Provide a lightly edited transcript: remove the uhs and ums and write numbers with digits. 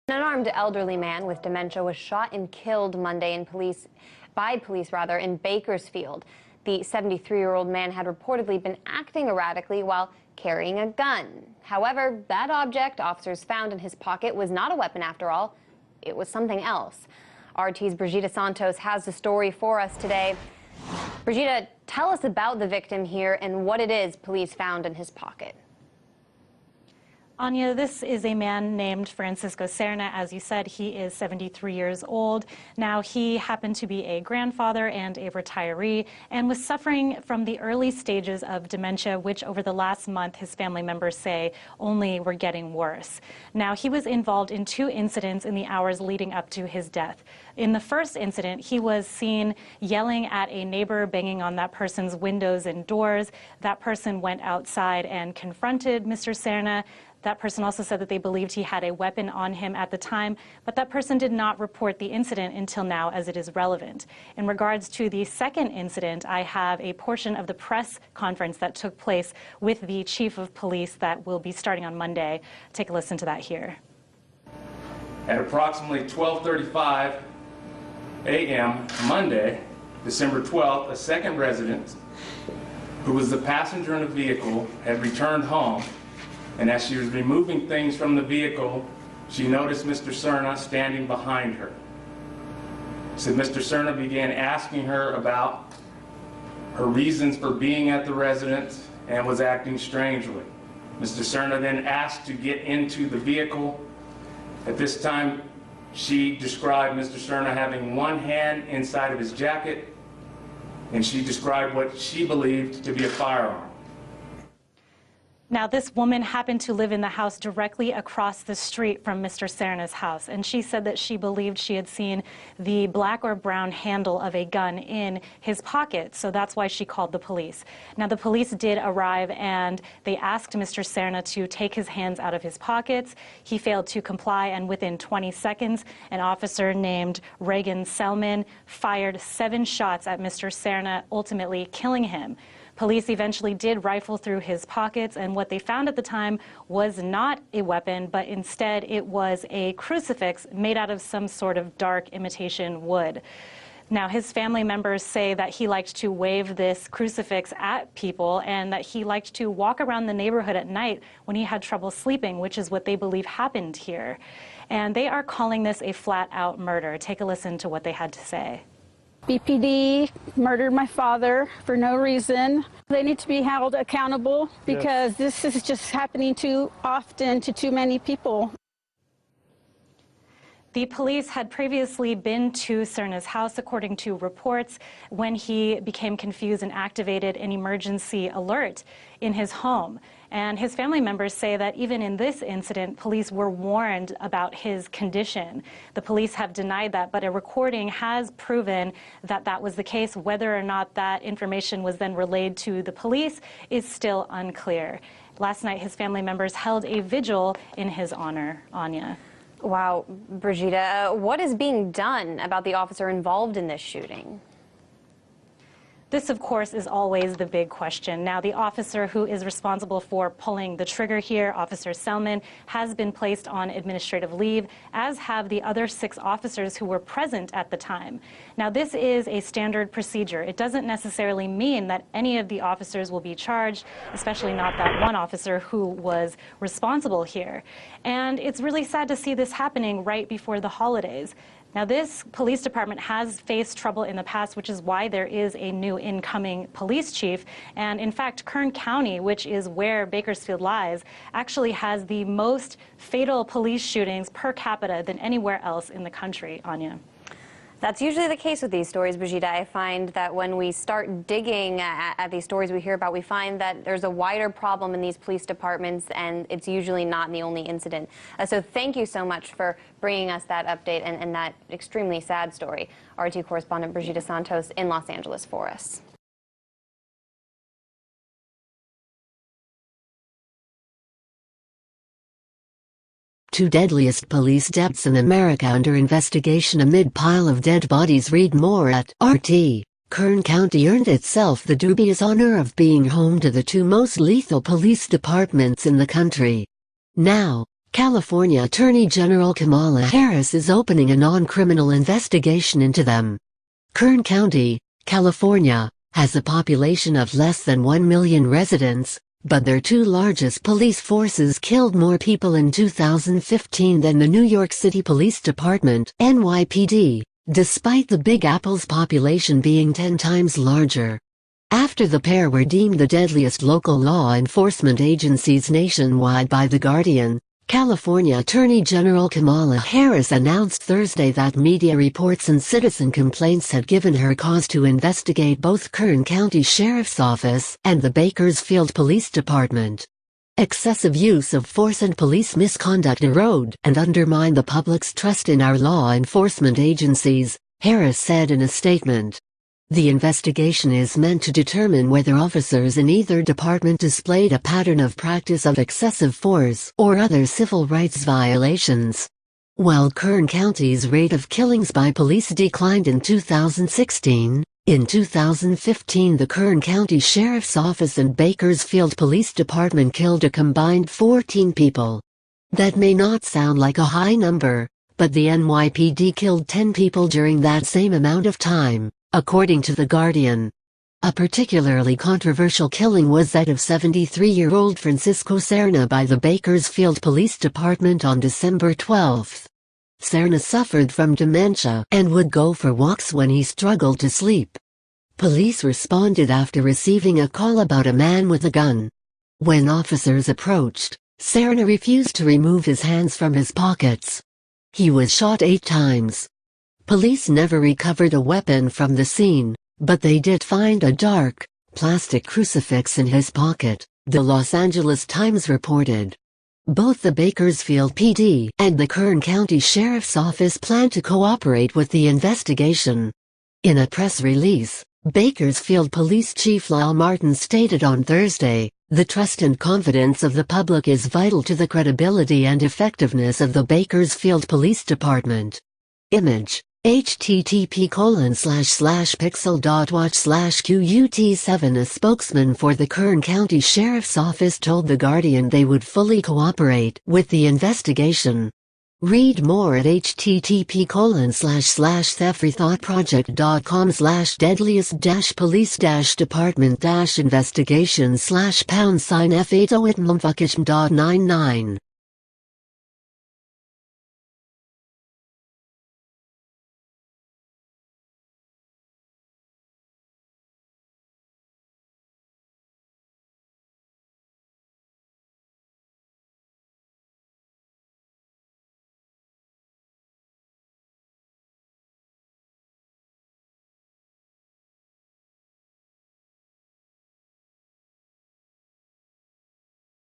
An unarmed elderly man with dementia was shot and killed Monday by police in Bakersfield. The 73-year-old man had reportedly been acting erratically while carrying a gun. However, that object officers found in his pocket was not a weapon after all. It was something else. RT's Brigida Santos has the story for us today. Brigida, tell us about the victim here and what it is police found in his pocket. Anya, this is a man named Francisco Serna. As you said, he is 73 years old. Now, he happened to be a grandfather and a retiree and was suffering from the early stages of dementia, which over the last month, his family members say only were getting worse. Now, he was involved in 2 incidents in the hours leading up to his death. In the first incident, he was seen yelling at a neighbor, banging on that person's windows and doors. That person went outside and confronted Mr. Serna. That person also said that they believed he had a weapon on him at the time, but that person did not report the incident until now, as it is relevant. In regards to the second incident, I have a portion of the press conference that took place with the chief of police that will be starting on Monday. Take a listen to that here. At approximately 12:35 a.m. Monday, December 12th, a second resident who was the passenger in the vehicle had returned home. And as she was removing things from the vehicle, she noticed Mr. Serna standing behind her. So Mr. Serna began asking her about her reasons for being at the residence and was acting strangely. Mr. Serna then asked to get into the vehicle. At this time, she described Mr. Serna having one hand inside of his jacket, and she described what she believed to be a firearm. Now, this woman happened to live in the house directly across the street from Mr. Serna's house, and she said that she believed she had seen the black or brown handle of a gun in his pocket, so that's why she called the police. Now, the police did arrive, and they asked Mr. Serna to take his hands out of his pockets. He failed to comply, and within 20 seconds, an officer named Reagan Selman fired 7 shots at Mr. Serna, ultimately killing him. Police eventually did rifle through his pockets, and what they found at the time was not a weapon, but instead it was a crucifix made out of some sort of dark imitation wood. Now, his family members say that he liked to wave this crucifix at people and that he liked to walk around the neighborhood at night when he had trouble sleeping, which is what they believe happened here. And they are calling this a flat-out murder. Take a listen to what they had to say. BPD murdered my father for no reason. They need to be held accountable because this is just happening too often to too many people. The police had previously been to Serna's house, according to reports, when he became confused and activated an emergency alert in his home. And his family members say that even in this incident, police were warned about his condition. The police have denied that, but a recording has proven that that was the case. Whether or not that information was then relayed to the police is still unclear. Last night, his family members held a vigil in his honor. Anya. Wow, Brigida, what is being done about the officer involved in this shooting? This, of course, is always the big question. Now, the officer who is responsible for pulling the trigger here, Officer Selman, has been placed on administrative leave, as have the other 6 officers who were present at the time. Now, this is a standard procedure. It doesn't necessarily mean that any of the officers will be charged, especially not that one officer who was responsible here. And it's really sad to see this happening right before the holidays. Now, this police department has faced trouble in the past, which is why there is a new incoming police chief. And in fact, Kern County, which is where Bakersfield lies, actually has the most fatal police shootings per capita than anywhere else in the country. Anya. That's usually the case with these stories, Brigida. I find that when we start digging at these stories we hear about, we find that there's a wider problem in these police departments, and it's usually not the only incident. So thank you so much for bringing us that update and that extremely sad story. RT correspondent Brigida Santos in Los Angeles for us. Two deadliest police deaths in America under investigation amid pile of dead bodies. Read more at RT. Kern County earned itself the dubious honor of being home to the 2 most lethal police departments in the country. Now, California Attorney General Kamala Harris is opening a non-criminal investigation into them. Kern County, California, has a population of less than 1 million residents, but their two largest police forces killed more people in 2015 than the New York City Police Department, NYPD, despite the Big Apple's population being 10 times larger. After the pair were deemed the deadliest local law enforcement agencies nationwide by The Guardian, California Attorney General Kamala Harris announced Thursday that media reports and citizen complaints had given her cause to investigate both Kern County Sheriff's Office and the Bakersfield Police Department. Excessive use of force and police misconduct erode and undermine the public's trust in our law enforcement agencies, Harris said in a statement. The investigation is meant to determine whether officers in either department displayed a pattern of practice of excessive force or other civil rights violations. While Kern County's rate of killings by police declined in 2016, in 2015 the Kern County Sheriff's Office and Bakersfield Police Department killed a combined 14 people. That may not sound like a high number, but the NYPD killed 10 people during that same amount of time, according to The Guardian. A particularly controversial killing was that of 73-year-old Francisco Serna by the Bakersfield Police Department on December 12. Serna suffered from dementia and would go for walks when he struggled to sleep. Police responded after receiving a call about a man with a gun. When officers approached, Serna refused to remove his hands from his pockets. He was shot 8 times. Police never recovered a weapon from the scene, but they did find a dark, plastic crucifix in his pocket, the Los Angeles Times reported. Both the Bakersfield PD and the Kern County Sheriff's Office plan to cooperate with the investigation. In a press release, Bakersfield Police Chief Lyle Martin stated on Thursday, "The trust and confidence of the public is vital to the credibility and effectiveness of the Bakersfield Police Department." Image http://pixel.watch/QUT7 A spokesman for the Kern County Sheriff's Office told The Guardian they would fully cooperate with the investigation. Read more at http://freethoughtproject.com/deadliest-police-department-investigation/#F808mumfuckishm.99